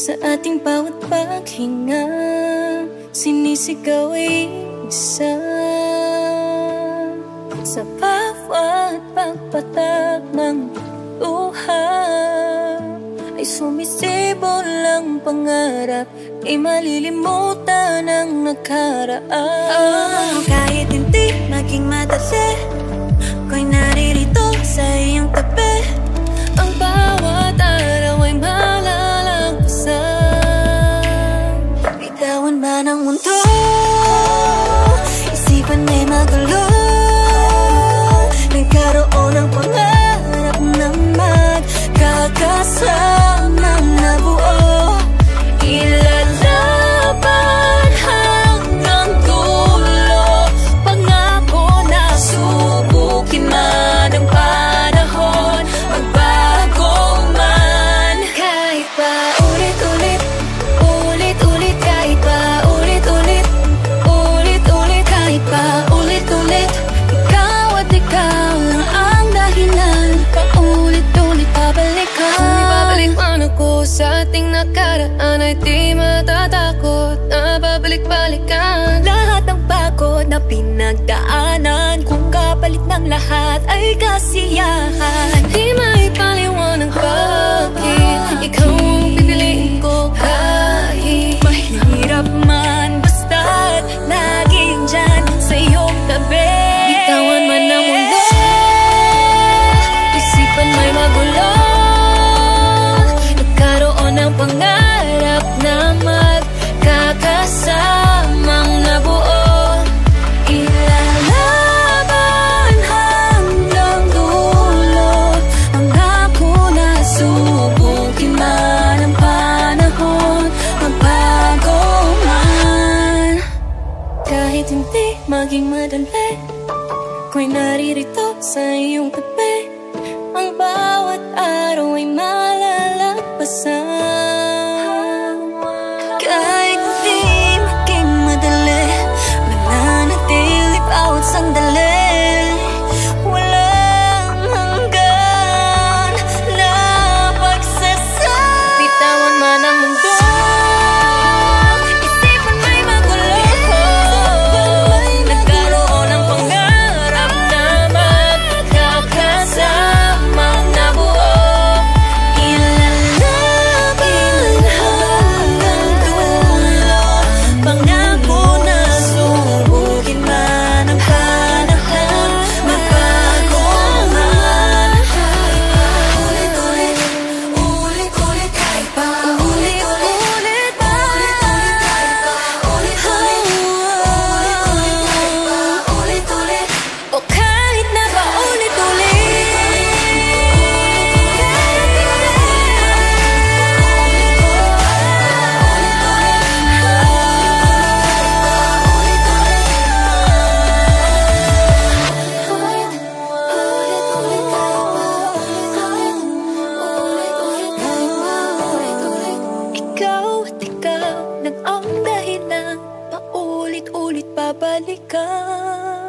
Sa ating bawat paghinga, sinisigaw ay isa. Sa bawat pagpatak ng luha ay sumisibol ang pangarap, ay malilimutan ang nakaraan. Kahit hindi maging madali, ako'y naririto sa iyong tabi. Ang bawat araw ay malalagpasan. Bitawan man ang mundo, isipan ay magulo. Nagkaroon ng pangarap na magkakasama na buo. Ilalaban hanggang dulo, pangako na subukin man ang panahon, magbago man. Kahit pa ulit-ulit, ulit-ulit, kahit pa ulit-ulit, ulit-ulit, kahit pa ulit-ulit, ikaw at ikaw lang ang dahilan. Paulit-ulit babalik ka. Kung ibabalik man ako sa ating nakaraan, ay di matatakot na babalik-balikan. Lahat ng pagod na pinagdaanan, kung kapalit ng lahat ay kasiyahan. Di maipaliwanag bakit ikaw ang pipiliin ko. Kahit Mahirap man, basta't laging dyan sa iyong tabi. bitawan man ang mundo, isipan may magulo. Nagkaroon ng pangarap na magkakasamang nabuo. Ilalaban hanggang dulo, pangako na subukin man ang panahon, magbago man. Kahit hindi maging madali, ako'y naririto sa iyong tabi. Ang bawat araw ay malalagpasan. Kahit di maging madali, mananatili bawat sandali. Walang hanggan na pagsasama. Bitawan man ang mundo, Isipan may magulo. nagkaroon ng pangarap na magkakasamang nabuo. Ilalaban hanggang dulo, pangako na subukin man ang panahon, magbago man. Ulit-ulit, ulit-ulit, kahit pa ulit-ulit, ulit-ulit, o kahit na pa Ikaw at ikaw lang ang dahilan, paulit-ulit babalikan.